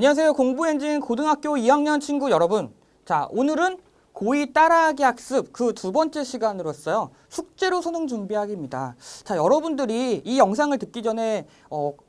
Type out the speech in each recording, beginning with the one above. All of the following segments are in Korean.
안녕하세요. 공부엔진 고등학교 2학년 친구 여러분. 자, 오늘은 고2 따라하기 학습 그 두 번째 시간으로서요. 숙제로 수능 준비하기입니다. 자, 여러분들이 이 영상을 듣기 전에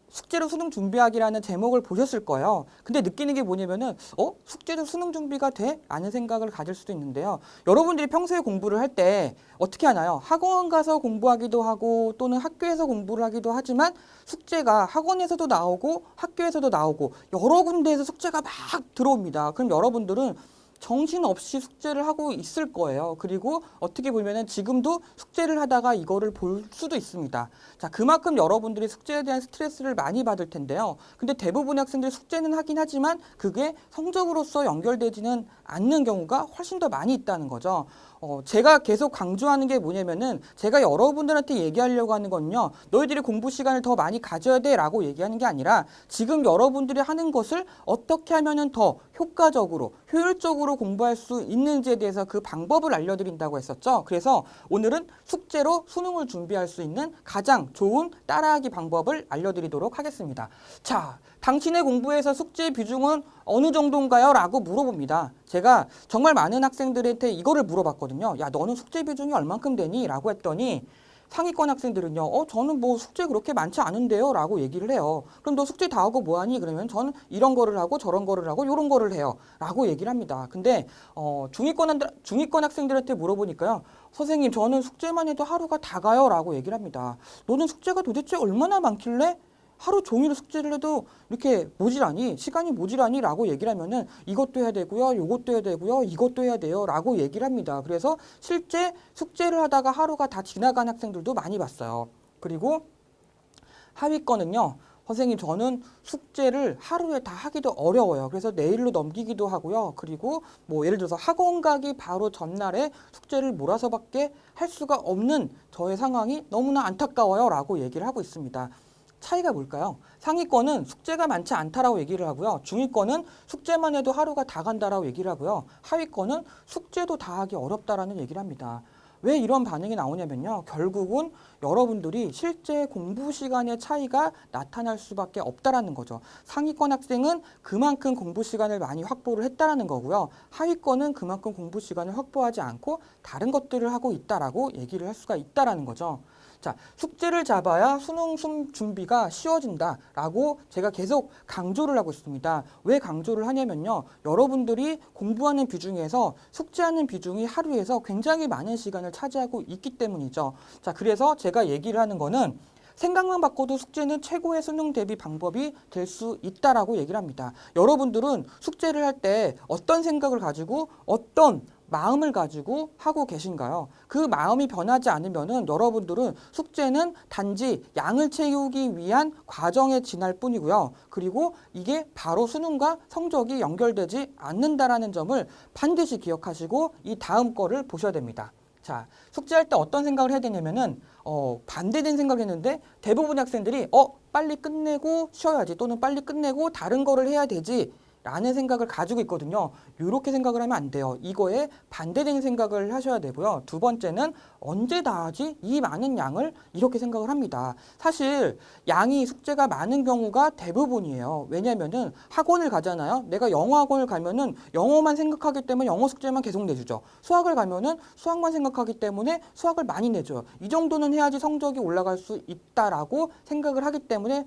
숙제로 수능 준비하기라는 제목을 보셨을 거예요. 근데 느끼는 게 뭐냐면은 숙제로 수능 준비가 돼? 라는 생각을 가질 수도 있는데요. 여러분들이 평소에 공부를 할 때 어떻게 하나요? 학원 가서 공부하기도 하고 또는 학교에서 공부를 하기도 하지만 숙제가 학원에서도 나오고 학교에서도 나오고 여러 군데에서 숙제가 막 들어옵니다. 그럼 여러분들은 정신없이 숙제를 하고 있을 거예요. 그리고 어떻게 보면은 지금도 숙제를 하다가 이거를 볼 수도 있습니다. 자, 그만큼 여러분들이 숙제에 대한 스트레스를 많이 받을 텐데요. 근데 대부분의 학생들이 숙제는 하긴 하지만 그게 성적으로서 연결되지는 않는 경우가 훨씬 더 많이 있다는 거죠. 제가 계속 강조하는 게 뭐냐면은 제가 여러분들한테 얘기하려고 하는 건요. 너희들이 공부 시간을 더 많이 가져야 돼 라고 얘기하는 게 아니라 지금 여러분들이 하는 것을 어떻게 하면은 더 효과적으로, 효율적으로 공부할 수 있는지에 대해서 그 방법을 알려드린다고 했었죠. 그래서 오늘은 숙제로 수능을 준비할 수 있는 가장 좋은 따라하기 방법을 알려드리도록 하겠습니다. 자, 당신의 공부에서 숙제 비중은 어느 정도인가요? 라고 물어봅니다. 제가 정말 많은 학생들한테 이거를 물어봤거든요. 야, 너는 숙제 비중이 얼만큼 되니? 라고 했더니 상위권 학생들은요, 저는 뭐 숙제 그렇게 많지 않은데요? 라고 얘기를 해요. 그럼 너 숙제 다 하고 뭐 하니? 그러면 저는 이런 거를 하고 저런 거를 하고 요런 거를 해요. 라고 얘기를 합니다. 근데, 중위권 학생들한테 물어보니까요, 선생님, 저는 숙제만 해도 하루가 다 가요. 라고 얘기를 합니다. 너는 숙제가 도대체 얼마나 많길래? 하루 종일 숙제를 해도 이렇게 모질하니 시간이 모질하니 라고 얘기를 하면은 이것도 해야 되고요, 이것도 해야 되고요, 이것도 해야 돼요 라고 얘기를 합니다. 그래서 실제 숙제를 하다가 하루가 다 지나간 학생들도 많이 봤어요. 그리고 하위권은요, 선생님 저는 숙제를 하루에 다 하기도 어려워요. 그래서 내일로 넘기기도 하고요. 그리고 뭐 예를 들어서 학원 가기 바로 전날에 숙제를 몰아서밖에 할 수가 없는 저의 상황이 너무나 안타까워요 라고 얘기를 하고 있습니다. 차이가 뭘까요? 상위권은 숙제가 많지 않다라고 얘기를 하고요. 중위권은 숙제만 해도 하루가 다 간다라고 얘기를 하고요. 하위권은 숙제도 다 하기 어렵다라는 얘기를 합니다. 왜 이런 반응이 나오냐면요. 결국은 여러분들이 실제 공부 시간의 차이가 나타날 수밖에 없다라는 거죠. 상위권 학생은 그만큼 공부 시간을 많이 확보를 했다라는 거고요. 하위권은 그만큼 공부 시간을 확보하지 않고 다른 것들을 하고 있다라고 얘기를 할 수가 있다라는 거죠. 자, 숙제를 잡아야 수능 준비가 쉬워진다라고 제가 계속 강조를 하고 있습니다. 왜 강조를 하냐면요. 여러분들이 공부하는 비중에서 숙제하는 비중이 하루에서 굉장히 많은 시간을 차지하고 있기 때문이죠. 자, 그래서 제가 얘기를 하는 거는 생각만 바꿔도 숙제는 최고의 수능 대비 방법이 될 수 있다라고 얘기를 합니다. 여러분들은 숙제를 할 때 어떤 생각을 가지고 어떤 마음을 가지고 하고 계신가요? 그 마음이 변하지 않으면은 여러분들은 숙제는 단지 양을 채우기 위한 과정에 지날 뿐이고요. 그리고 이게 바로 수능과 성적이 연결되지 않는다라는 점을 반드시 기억하시고 이 다음 거를 보셔야 됩니다. 자, 숙제할 때 어떤 생각을 해야 되냐면은 반대된 생각을 했는데 대부분의 학생들이 빨리 끝내고 쉬어야지 또는 빨리 끝내고 다른 거를 해야 되지 라는 생각을 가지고 있거든요. 이렇게 생각을 하면 안 돼요. 이거에 반대되는 생각을 하셔야 되고요. 두 번째는 언제 다 하지? 이 많은 양을 이렇게 생각을 합니다. 사실 양이 숙제가 많은 경우가 대부분이에요. 왜냐면은 학원을 가잖아요. 내가 영어 학원을 가면은 영어만 생각하기 때문에 영어 숙제만 계속 내주죠. 수학을 가면은 수학만 생각하기 때문에 수학을 많이 내줘요. 이 정도는 해야지 성적이 올라갈 수 있다라고 생각을 하기 때문에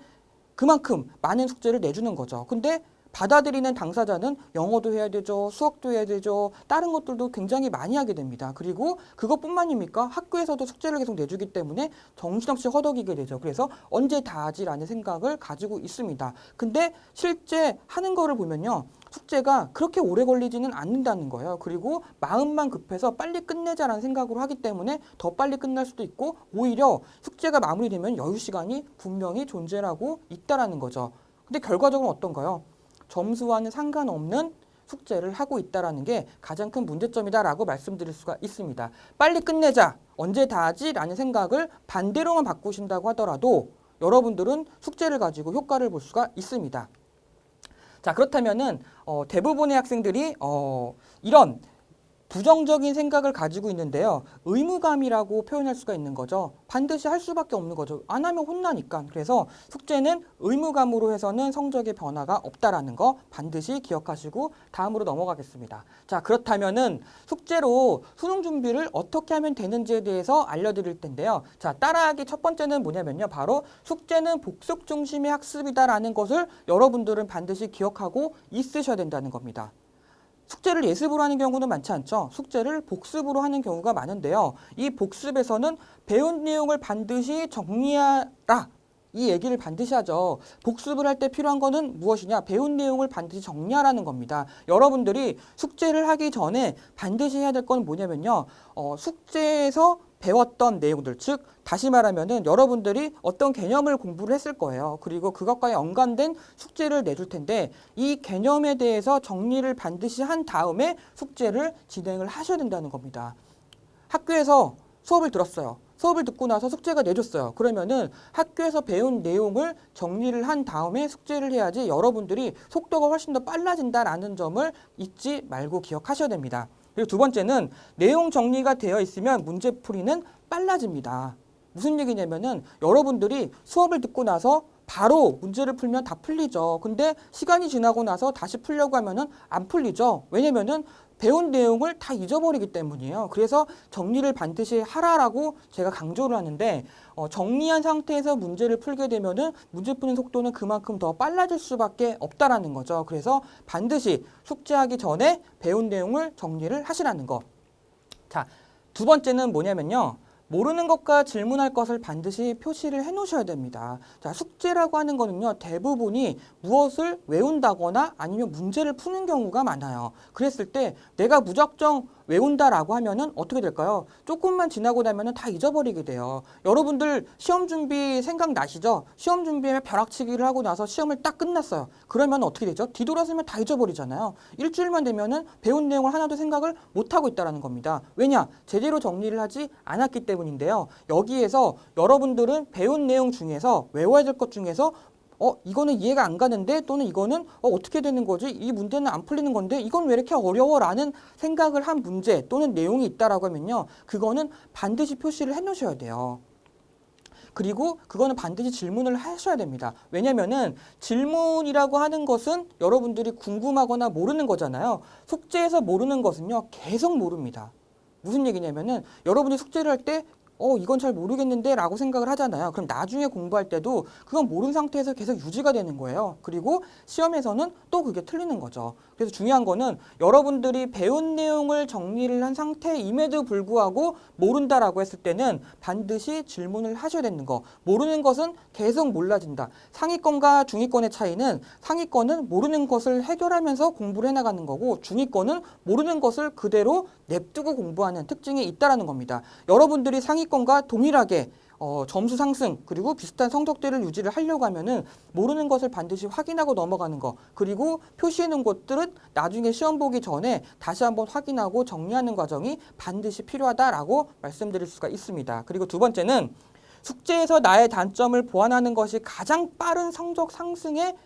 그만큼 많은 숙제를 내주는 거죠. 근데 받아들이는 당사자는 영어도 해야 되죠. 수학도 해야 되죠. 다른 것들도 굉장히 많이 하게 됩니다. 그리고 그것뿐만입니까? 학교에서도 숙제를 계속 내주기 때문에 정신없이 허덕이게 되죠. 그래서 언제 다 하지라는 생각을 가지고 있습니다. 근데 실제 하는 거를 보면요. 숙제가 그렇게 오래 걸리지는 않는다는 거예요. 그리고 마음만 급해서 빨리 끝내자라는 생각으로 하기 때문에 더 빨리 끝날 수도 있고 오히려 숙제가 마무리되면 여유 시간이 분명히 존재하고 있다라는 거죠. 근데 결과적으로 어떤가요? 점수와는 상관없는 숙제를 하고 있다는 게 가장 큰 문제점이다라고 말씀드릴 수가 있습니다. 빨리 끝내자, 언제 다 하지? 라는 생각을 반대로만 바꾸신다고 하더라도 여러분들은 숙제를 가지고 효과를 볼 수가 있습니다. 자, 그렇다면은 대부분의 학생들이 이런 부정적인 생각을 가지고 있는데요. 의무감이라고 표현할 수가 있는 거죠. 반드시 할 수밖에 없는 거죠. 안 하면 혼나니까. 그래서 숙제는 의무감으로 해서는 성적의 변화가 없다라는 거 반드시 기억하시고 다음으로 넘어가겠습니다. 자, 그렇다면은 숙제로 수능 준비를 어떻게 하면 되는지에 대해서 알려드릴 텐데요. 자, 따라하기 첫 번째는 뭐냐면요. 바로 숙제는 복습 중심의 학습이다라는 것을 여러분들은 반드시 기억하고 있으셔야 된다는 겁니다. 숙제를 예습으로 하는 경우는 많지 않죠. 숙제를 복습으로 하는 경우가 많은데요. 이 복습에서는 배운 내용을 반드시 정리하라. 이 얘기를 반드시 하죠. 복습을 할 때 필요한 거는 무엇이냐? 배운 내용을 반드시 정리하라는 겁니다. 여러분들이 숙제를 하기 전에 반드시 해야 될 건 뭐냐면요. 숙제에서 배웠던 내용들, 즉 다시 말하면은 여러분들이 어떤 개념을 공부를 했을 거예요. 그리고 그것과 연관된 숙제를 내줄 텐데 이 개념에 대해서 정리를 반드시 한 다음에 숙제를 진행을 하셔야 된다는 겁니다. 학교에서 수업을 들었어요. 수업을 듣고 나서 숙제가 내줬어요. 그러면은 학교에서 배운 내용을 정리를 한 다음에 숙제를 해야지 여러분들이 속도가 훨씬 더 빨라진다라는 점을 잊지 말고 기억하셔야 됩니다. 그리고 두 번째는 내용 정리가 되어 있으면 문제풀이는 빨라집니다. 무슨 얘기냐면은 여러분들이 수업을 듣고 나서 바로 문제를 풀면 다 풀리죠. 근데 시간이 지나고 나서 다시 풀려고 하면은 안 풀리죠. 왜냐면은 배운 내용을 다 잊어버리기 때문이에요. 그래서 정리를 반드시 하라라고 제가 강조를 하는데 정리한 상태에서 문제를 풀게 되면은 문제 푸는 속도는 그만큼 더 빨라질 수밖에 없다라는 거죠. 그래서 반드시 숙제하기 전에 배운 내용을 정리를 하시라는 거. 자, 두 번째는 뭐냐면요. 모르는 것과 질문할 것을 반드시 표시를 해 놓으셔야 됩니다. 자, 숙제라고 하는 거는요, 대부분이 무엇을 외운다거나 아니면 문제를 푸는 경우가 많아요. 그랬을 때 내가 무작정 외운다라고 하면은 어떻게 될까요? 조금만 지나고 나면은 다 잊어버리게 돼요. 여러분들 시험 준비 생각나시죠? 시험 준비에 벼락치기를 하고 나서 시험을 딱 끝났어요. 그러면 어떻게 되죠? 뒤돌아서면 다 잊어버리잖아요. 일주일만 되면은 배운 내용을 하나도 생각을 못하고 있다는 겁니다. 왜냐? 제대로 정리를 하지 않았기 때문인데요. 여기에서 여러분들은 배운 내용 중에서 외워야 될 것 중에서 이거는 이해가 안 가는데 또는 이거는 어떻게 되는 거지? 이 문제는 안 풀리는 건데 이건 왜 이렇게 어려워? 라는 생각을 한 문제 또는 내용이 있다라고 하면요. 그거는 반드시 표시를 해 놓으셔야 돼요. 그리고 그거는 반드시 질문을 하셔야 됩니다. 왜냐면은 질문이라고 하는 것은 여러분들이 궁금하거나 모르는 거잖아요. 숙제에서 모르는 것은요. 계속 모릅니다. 무슨 얘기냐면은 여러분이 숙제를 할 때 이건 잘 모르겠는데 라고 생각을 하잖아요. 그럼 나중에 공부할 때도 그건 모르는 상태에서 계속 유지가 되는 거예요. 그리고 시험에서는 또 그게 틀리는 거죠. 그래서 중요한 거는 여러분들이 배운 내용을 정리를 한 상태임에도 불구하고 모른다라고 했을 때는 반드시 질문을 하셔야 되는 거. 모르는 것은 계속 몰라진다. 상위권과 중위권의 차이는 상위권은 모르는 것을 해결하면서 공부를 해나가는 거고 중위권은 모르는 것을 그대로 냅두고 공부하는 특징이 있다라는 겁니다. 여러분들이 상위권과 동일하게 점수 상승 그리고 비슷한 성적대를 유지를 하려고 하면은 모르는 것을 반드시 확인하고 넘어가는 거 그리고 표시해 놓은 것들은 나중에 시험 보기 전에 다시 한번 확인하고 정리하는 과정이 반드시 필요하다라고 말씀드릴 수가 있습니다. 그리고 두 번째는 숙제에서 나의 단점을 보완하는 것이 가장 빠른 성적 상승의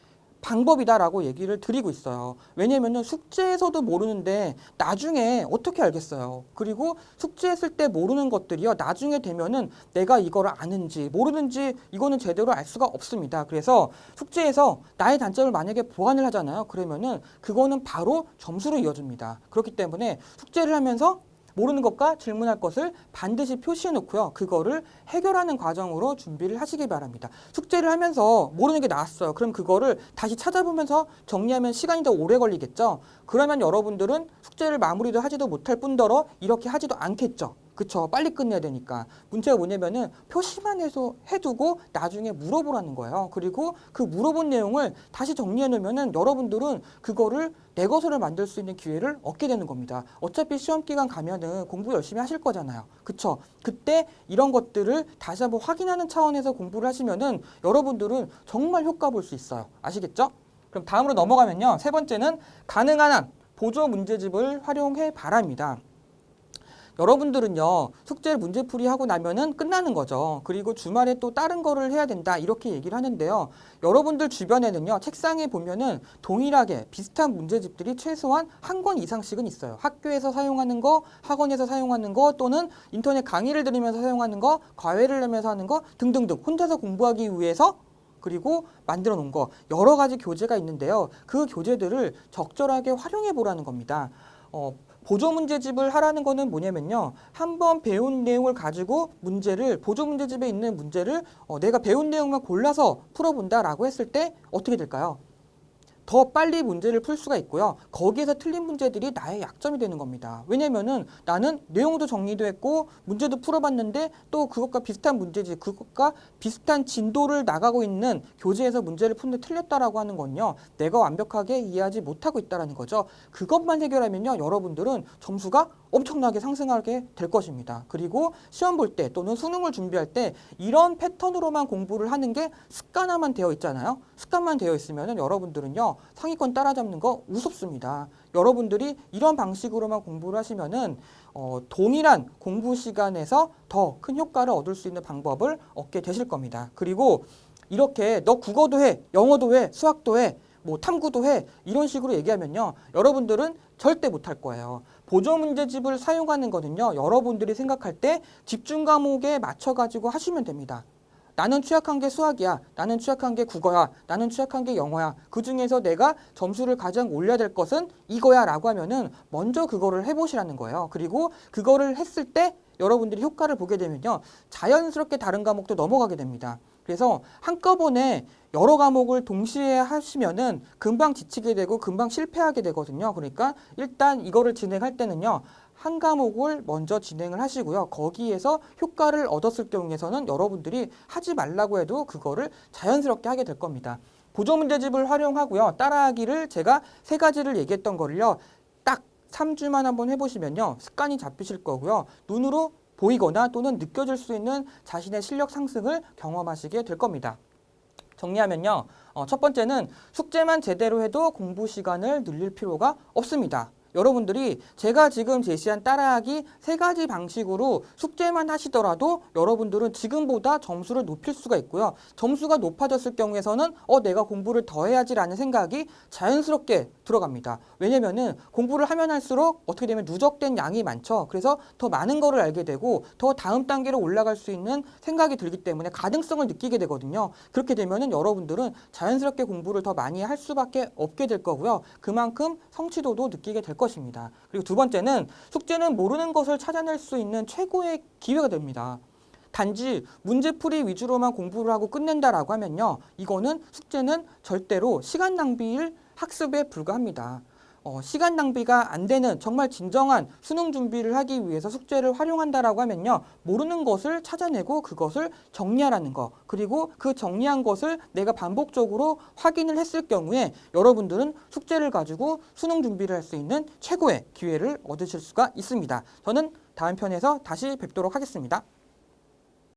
방법이다라고 얘기를 드리고 있어요. 왜냐면은 숙제에서도 모르는데 나중에 어떻게 알겠어요. 그리고 숙제했을 때 모르는 것들이요. 나중에 되면은 내가 이거를 아는지 모르는지 이거는 제대로 알 수가 없습니다. 그래서 숙제에서 나의 단점을 만약에 보완을 하잖아요. 그러면은 그거는 바로 점수로 이어집니다. 그렇기 때문에 숙제를 하면서 모르는 것과 질문할 것을 반드시 표시해 놓고요. 그거를 해결하는 과정으로 준비를 하시기 바랍니다. 숙제를 하면서 모르는 게 나왔어요. 그럼 그거를 다시 찾아보면서 정리하면 시간이 더 오래 걸리겠죠. 그러면 여러분들은 숙제를 마무리도 하지도 못할 뿐더러 이렇게 하지도 않겠죠. 그쵸? 빨리 끝내야 되니까. 문제가 뭐냐면은 표시만 해두고 나중에 물어보라는 거예요. 그리고 그 물어본 내용을 다시 정리해 놓으면은 여러분들은 그거를 내 것으로 만들 수 있는 기회를 얻게 되는 겁니다. 어차피 시험 기간 가면은 공부 열심히 하실 거잖아요. 그쵸? 그때 이런 것들을 다시 한번 확인하는 차원에서 공부를 하시면은 여러분들은 정말 효과 볼 수 있어요. 아시겠죠? 그럼 다음으로 넘어가면요. 세 번째는 가능한 한 보조 문제집을 활용해 바랍니다. 여러분들은요, 숙제 문제풀이 하고 나면은 끝나는 거죠. 그리고 주말에 또 다른 거를 해야 된다. 이렇게 얘기를 하는데요. 여러분들 주변에는요, 책상에 보면은 동일하게 비슷한 문제집들이 최소한 한 권 이상씩은 있어요. 학교에서 사용하는 거, 학원에서 사용하는 거, 또는 인터넷 강의를 들으면서 사용하는 거, 과외를 하면서 하는 거 등등등 혼자서 공부하기 위해서 그리고 만들어 놓은 거 여러 가지 교재가 있는데요. 그 교재들을 적절하게 활용해 보라는 겁니다. 보조 문제집을 하라는 거는 뭐냐면요. 한번 배운 내용을 가지고 보조 문제집에 있는 문제를 내가 배운 내용만 골라서 풀어본다라고 했을 때 어떻게 될까요? 더 빨리 문제를 풀 수가 있고요. 거기에서 틀린 문제들이 나의 약점이 되는 겁니다. 왜냐면은 나는 내용도 정리도 했고 문제도 풀어봤는데 또 그것과 비슷한 문제지, 그것과 비슷한 진도를 나가고 있는 교재에서 문제를 푸는데 틀렸다라고 하는 건요. 내가 완벽하게 이해하지 못하고 있다는 거죠. 그것만 해결하면요. 여러분들은 점수가 엄청나게 상승하게 될 것입니다. 그리고 시험 볼 때 또는 수능을 준비할 때 이런 패턴으로만 공부를 하는 게 습관화만 되어 있잖아요. 습관만 되어 있으면 여러분들은요. 상위권 따라잡는 거 우습습니다. 여러분들이 이런 방식으로만 공부를 하시면은 동일한 공부 시간에서 더 큰 효과를 얻을 수 있는 방법을 얻게 되실 겁니다. 그리고 이렇게 너 국어도 해, 영어도 해, 수학도 해, 뭐 탐구도 해 이런 식으로 얘기하면요. 여러분들은 절대 못할 거예요. 보조 문제집을 사용하는 거는요. 여러분들이 생각할 때 집중 과목에 맞춰가지고 하시면 됩니다. 나는 취약한 게 수학이야. 나는 취약한 게 국어야. 나는 취약한 게 영어야. 그중에서 내가 점수를 가장 올려야 될 것은 이거야 라고 하면은 먼저 그거를 해보시라는 거예요. 그리고 그거를 했을 때 여러분들이 효과를 보게 되면요. 자연스럽게 다른 과목도 넘어가게 됩니다. 그래서 한꺼번에 여러 과목을 동시에 하시면은 금방 지치게 되고 금방 실패하게 되거든요. 그러니까 일단 이거를 진행할 때는요. 한 과목을 먼저 진행을 하시고요. 거기에서 효과를 얻었을 경우에서는 여러분들이 하지 말라고 해도 그거를 자연스럽게 하게 될 겁니다. 보조 문제집을 활용하고요. 따라하기를 제가 3가지를 얘기했던 거를요. 딱 3주만 한번 해보시면요. 습관이 잡히실 거고요. 눈으로 보이거나 또는 느껴질 수 있는 자신의 실력 상승을 경험하시게 될 겁니다. 정리하면요. 첫 번째는 숙제만 제대로 해도 공부 시간을 늘릴 필요가 없습니다. 여러분들이 제가 지금 제시한 따라하기 3가지 방식으로 숙제만 하시더라도 여러분들은 지금보다 점수를 높일 수가 있고요. 점수가 높아졌을 경우에서는 내가 공부를 더 해야지라는 생각이 자연스럽게 들어갑니다. 왜냐면은 공부를 하면 할수록 어떻게 되면 누적된 양이 많죠. 그래서 더 많은 거를 알게 되고 더 다음 단계로 올라갈 수 있는 생각이 들기 때문에 가능성을 느끼게 되거든요. 그렇게 되면은 여러분들은 자연스럽게 공부를 더 많이 할 수밖에 없게 될 거고요. 그만큼 성취도도 느끼게 될 것입니다. 그리고 두 번째는 숙제는 모르는 것을 찾아낼 수 있는 최고의 기회가 됩니다. 단지 문제풀이 위주로만 공부를 하고 끝낸다라고 하면요. 이거는 숙제는 절대로 시간 낭비일 학습에 불과합니다. 시간 낭비가 안 되는 정말 진정한 수능 준비를 하기 위해서 숙제를 활용한다라고 하면요. 모르는 것을 찾아내고 그것을 정리하라는 거. 그리고 그 정리한 것을 내가 반복적으로 확인을 했을 경우에 여러분들은 숙제를 가지고 수능 준비를 할 수 있는 최고의 기회를 얻으실 수가 있습니다. 저는 다음 편에서 다시 뵙도록 하겠습니다.